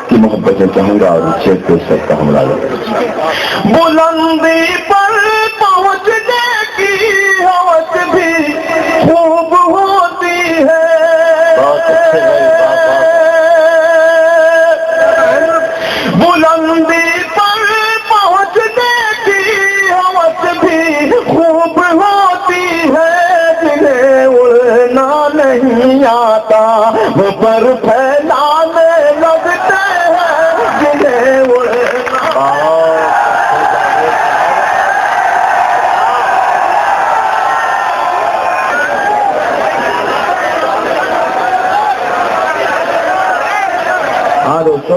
کی محبتیں چاہوں گا اور شعر پیش کرتا ہوں ملازم۔ بلندی پر پہنچنے کی ہوس بھی خوب ہوتی ہے، بہت اچھے بھائی، بلندی پر پہنچنے کی ہوس بھی خوب ہوتی ہے، جنہیں اڑنا نہیں آتا وہ پر پھیلانے لگتے ہیں، جنہیں اڑنا ہاں دوستو،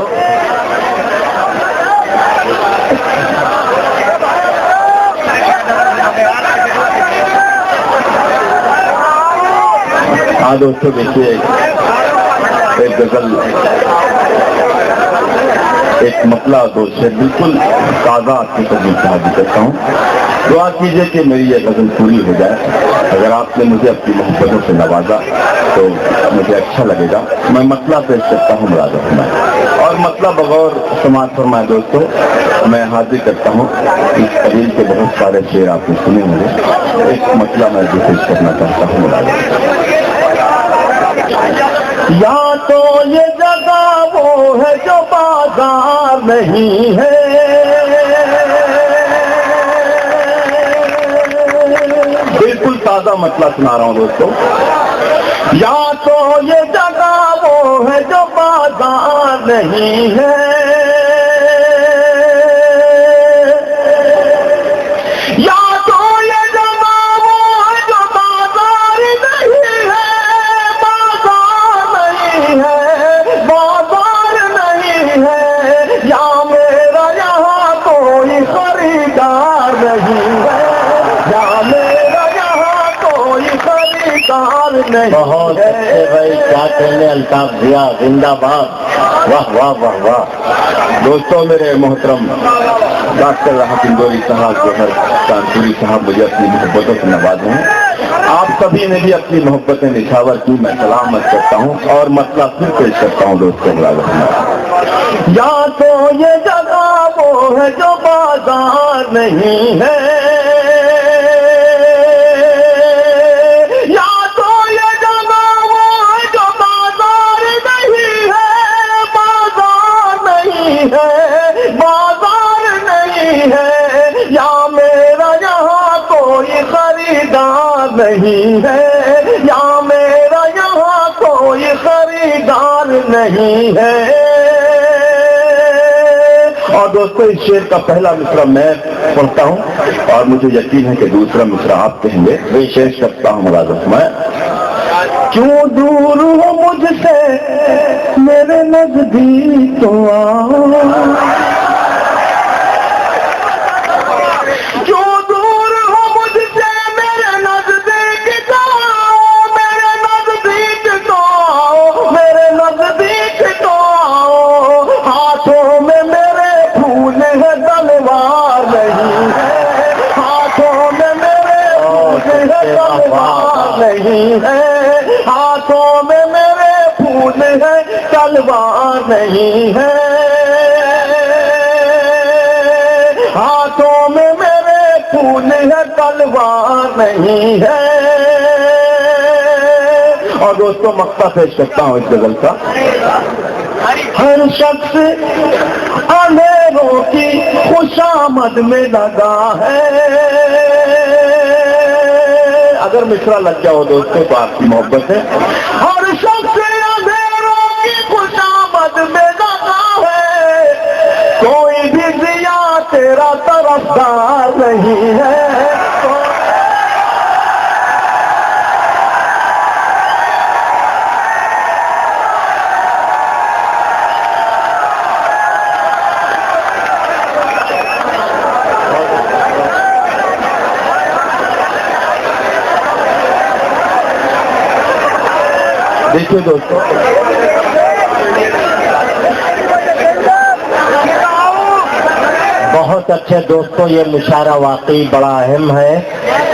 ہاں دوستو دیکھیے، ایک غزل، ایک مسئلہ دو سے بالکل تازہ آپ کی تجویز سے حاضر کرتا ہوں۔ دعا کیجیے کہ میری یہ غزل پوری ہو جائے۔ اگر آپ نے مجھے اپنی محبتوں سے نوازا تو مجھے اچھا لگے گا۔ میں مسئلہ پیش کرتا ہوں ملازم فرمائے، اور مسئلہ بغور سماعت فرمائے دوستو میں حاضر کرتا ہوں۔ اس قبیل کے بہت سارے شعر آپ نے سنے ہوں گے، ایک مسئلہ میں جو پیش کرنا چاہتا ہوں ملازم۔ یا تو یہ جگہ وہ ہے جو بازار نہیں ہے، بالکل تازہ مسئلہ سنا رہا ہوں دوستو۔ یا تو یہ جگہ وہ ہے جو بازار نہیں ہے، یا تو یہ جگہ وہ ہے جو بازار نہیں ہے، بازار نہیں ہے، بازار نہیں ہے، یا میرا یہاں کوئی خریدار نہیں ہے، یا میرا یہاں کوئی خریدار نہیں بہت ہے۔ اچھے بھائی، کیا کہنے الطاف ضیاء، زندہ باد، واہ واہ واہ واہ۔ دوستوں میرے محترم ڈاکٹر راحت اندوری صاحب، جوہر کانپوری صاحب مجھے اپنی محبتوں سے نوازے ہیں۔ آپ سبھی نے بھی اپنی محبتیں نچھاور کی، میں سلامت کرتا ہوں اور مسئلہ پھر پیش کرتا ہوں دوستوں ملازم۔ یا تو یہ جگہ وہ ہے جو بازار نہیں ہے، یا تو یہ جگہ وہ ہے جو بازار نہیں ہے، بازار نہیں ہے، بازار نہیں ہے، یا میرا یہاں کوئی خریدار نہیں ہے، یا میرا یہاں کوئی خریدار نہیں ہے۔ اور دوستو اس شعر کا پہلا مصرع میں پڑھتا ہوں اور مجھے یقین ہے کہ دوسرا مصرع آپ کہیں گے۔ پیش کرتا ہوں ملازم میں۔ کیوں دور ہو مجھ سے میرے نزدیک تو آؤ، کیوں دور ہو مجھ سے میرے نزدیک تو آؤ، میرے نزدیک تو آؤ، میرے نزدیک تو آؤ، ہاتھوں میں میرے پھول ہے تلوار نہیں ہے، ہاتھوں میں میرے پھول ہے تلوار نہیں ہے، ہاتھوں میں میرے پھول ہے تلوار نہیں ہے، ہاتھوں میں میرے پھول ہے تلوار نہیں ہے۔ اور دوستوں مقطع پیش کرتا ہوں اس غزل کا۔ ہر شخص اندھیروں کی خوشامد میں لگا ہے، اگر مصرع لگ گیا ہو دوستوں تو آپ کی محبت ہے۔ ہر شخص اندھیروں کی خوشامد میں لگا ہے، کوئی بھی ضیا تیرا طرفدار نہیں ہے۔ دیکھیے دوستوں، بہت اچھے دوستوں، یہ مشاعرہ واقعی بڑا اہم ہے۔